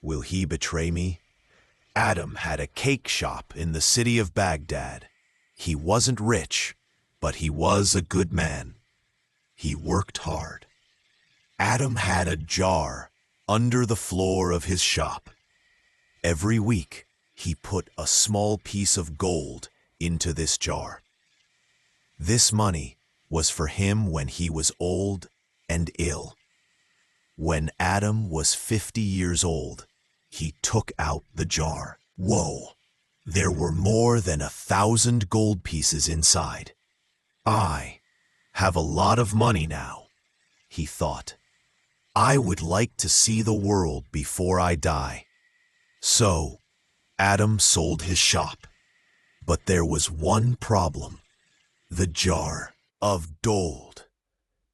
Will he betray me? Adam had a cake shop in the city of Baghdad. He wasn't rich, but he was a good man. He worked hard. Adam had a jar under the floor of his shop. Every week, he put a small piece of gold into this jar. This money was for him when he was old and ill. When Adam was 50 years old, he took out the jar. Whoa! There were more than 1,000 gold pieces inside. I have a lot of money now, he thought. I would like to see the world before I die. So, Adam sold his shop. But there was one problem. The jar of gold.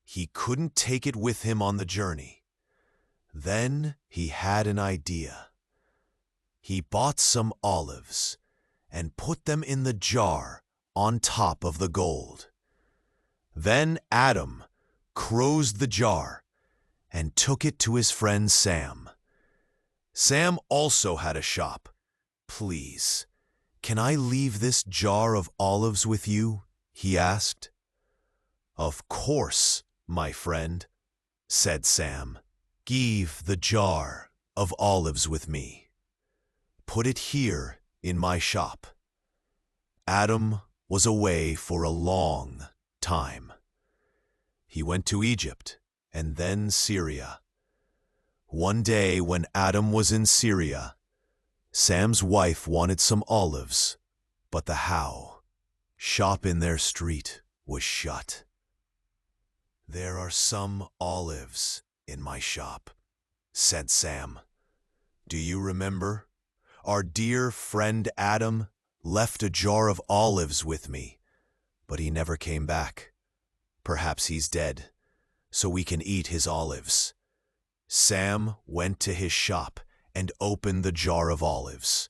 He couldn't take it with him on the journey. Then he had an idea. He bought some olives and put them in the jar on top of the gold. Then Adam closed the jar and took it to his friend Sam. Sam also had a shop. Please, can I leave this jar of olives with you? He asked. Of course, my friend, said Sam. Give the jar of olives with me. Put it here in my shop. Adam was away for a long time. He went to Egypt and then Syria. One day when Adam was in Syria, Sam's wife wanted some olives, but the shop in their street was shut. There are some olives in my shop, said Sam. Do you remember? Our dear friend Adam left a jar of olives with me, but he never came back. Perhaps he's dead, so we can eat his olives. Sam went to his shop and opened the jar of olives.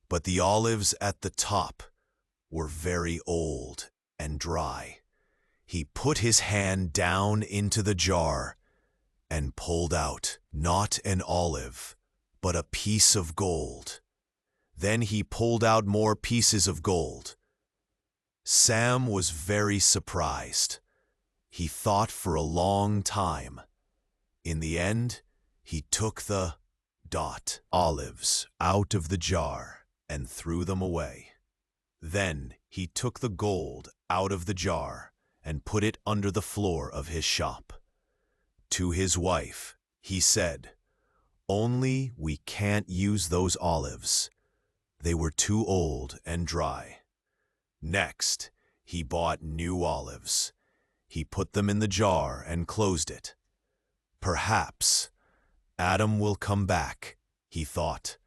But the olives at the top were very old and dry. He put his hand down into the jar and pulled out not an olive, but a piece of gold. Then he pulled out more pieces of gold. Sam was very surprised. He thought for a long time. In the end, he took the olives out of the jar and threw them away. Then he took the gold out of the jar and put it under the floor of his shop. To his wife, he said, "Only we can't use those olives. They were too old and dry." Next, he bought new olives. He put them in the jar and closed it. Perhaps Adam will come back, he thought.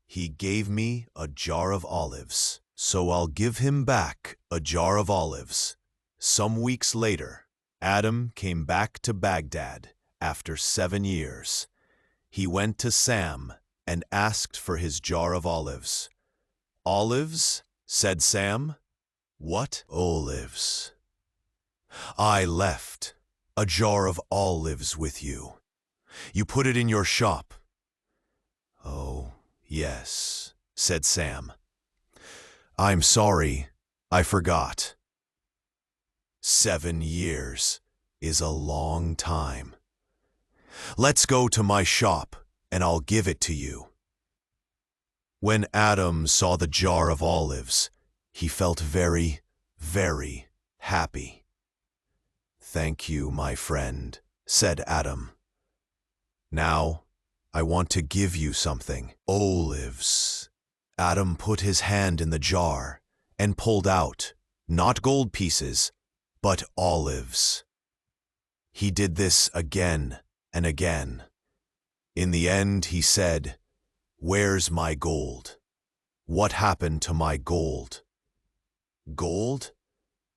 He gave me a jar of olives, so I'll give him back a jar of olives. Some weeks later, Adam came back to Baghdad after 7 years. He went to Sam and asked for his jar of olives. "Olives?" said Sam. "What olives?" "I left a jar of olives with you. You put it in your shop." "Oh, yes," said Sam. "I'm sorry, I forgot." 7 years is a long time. "Let's go to my shop and I'll give it to you." When Adam saw the jar of olives, he felt very, very happy. "Thank you, my friend," said Adam. "Now, I want to give you something." Olives. Adam put his hand in the jar and pulled out, not gold pieces, but olives. He did this again and again. In the end, he said, "Where's my gold? What happened to my gold?" "Gold?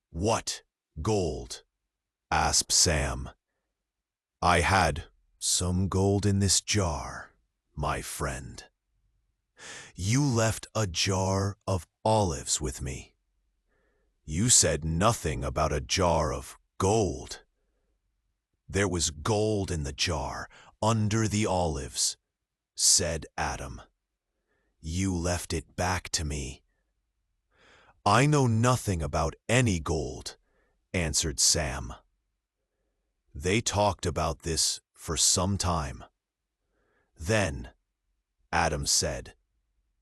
What gold?" asked Sam. "I had some gold in this jar, my friend. You left a jar of olives with me. You said nothing about a jar of gold. There was gold in the jar under the olives, said Adam. You left it back to me. I know nothing about any gold, answered Sam. They talked about this for some time. Then Adam said,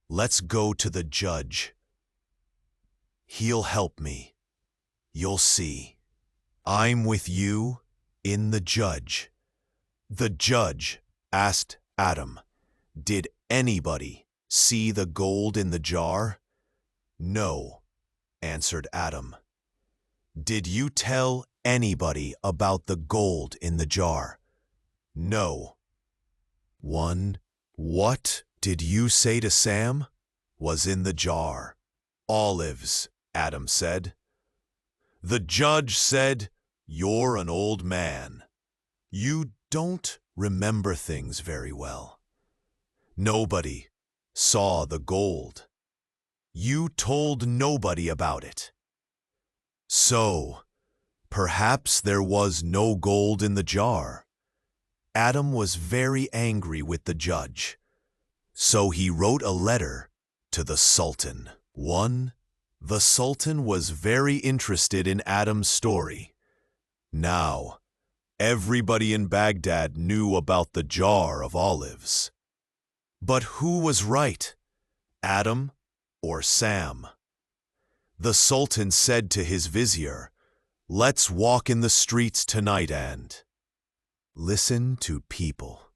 Let's go to the judge. He'll help me. You'll see. I'm with you in the judge. The judge asked Adam, Did anybody see the gold in the jar? No, answered Adam. Did you tell anybody about the gold in the jar? No. What did you say to Sam? Was in the jar. Olives, Adam said. The judge said, You're an old man. You don't remember things very well. Nobody saw the gold. You told nobody about it. So, perhaps there was no gold in the jar. Adam was very angry with the judge. So he wrote a letter to the Sultan. The Sultan was very interested in Adam's story. Now, everybody in Baghdad knew about the jar of olives. But who was right, Adam or Sam? The Sultan said to his vizier, Let's walk in the streets tonight and listen to people.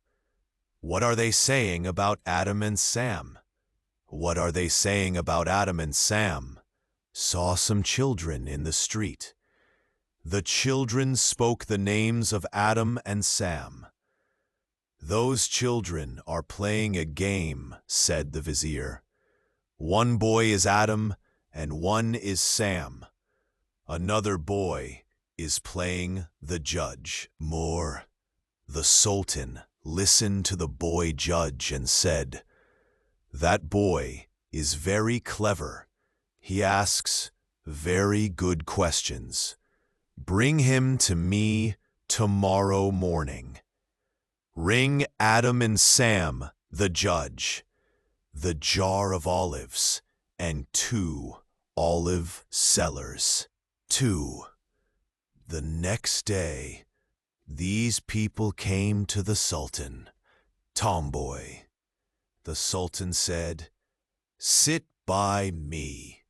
What are they saying about Adam and Sam? What are they saying about Adam and Sam? Saw some children in the street. The children spoke the names of Adam and Sam. Those children are playing a game, said the vizier. One boy is Adam and one is Sam. Another boy is playing the judge. The Sultan listened to the boy judge and said, That boy is very clever. He asks very good questions. Bring him to me tomorrow morning. Ring Adam and Sam, the judge, the jar of olives, and 2 olive sellers. 2. The next day, these people came to the Sultan. Tomboy. The Sultan said, Sit by me.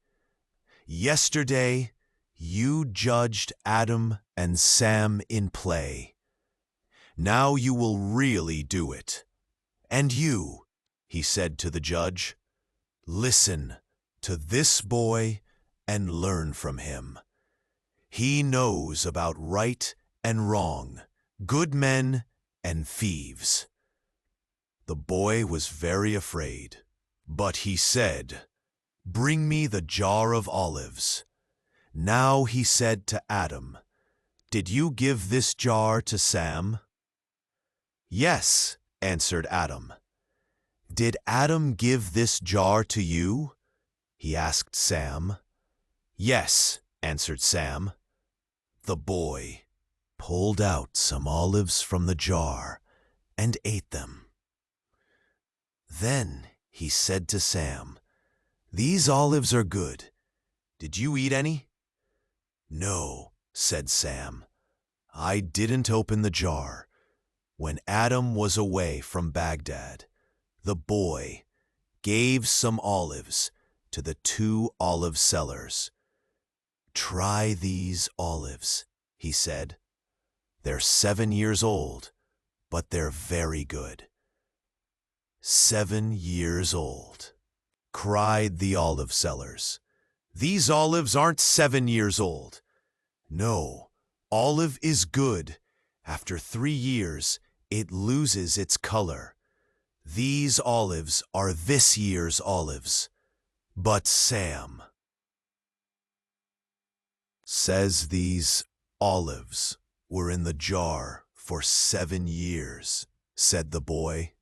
Yesterday, you judged Adam and Sam in play. Now you will really do it. And you, he said to the judge, listen to this boy and learn from him. He knows about right and wrong, good men and thieves. The boy was very afraid, but he said, Bring me the jar of olives. Now he said to Adam, Did you give this jar to Sam? Yes, answered Adam. Did Adam give this jar to you? He asked Sam. Yes, answered Sam. The boy pulled out some olives from the jar and ate them. Then he said to Sam, These olives are good. Did you eat any? No, said Sam. I didn't open the jar. When Adam was away from Baghdad, the boy gave some olives to the 2 olive sellers. Try these olives, he said. They're 7 years old, but they're very good. 7 years old, cried the olive sellers. These olives aren't 7 years old. No, olive is good. After 3 years, it loses its color. These olives are this year's olives. But Sam says these olives were in the jar for 7 years, said the boy.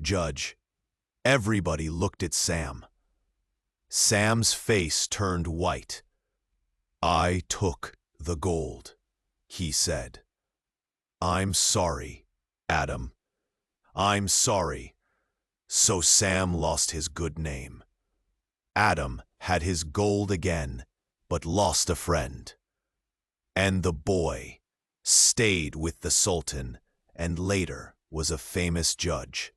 Judge, everybody looked at Sam. Sam's face turned white. I took the gold, he said. I'm sorry, Adam. I'm sorry. So Sam lost his good name. Adam had his gold again, but lost a friend. And the boy stayed with the Sultan and later was a famous judge.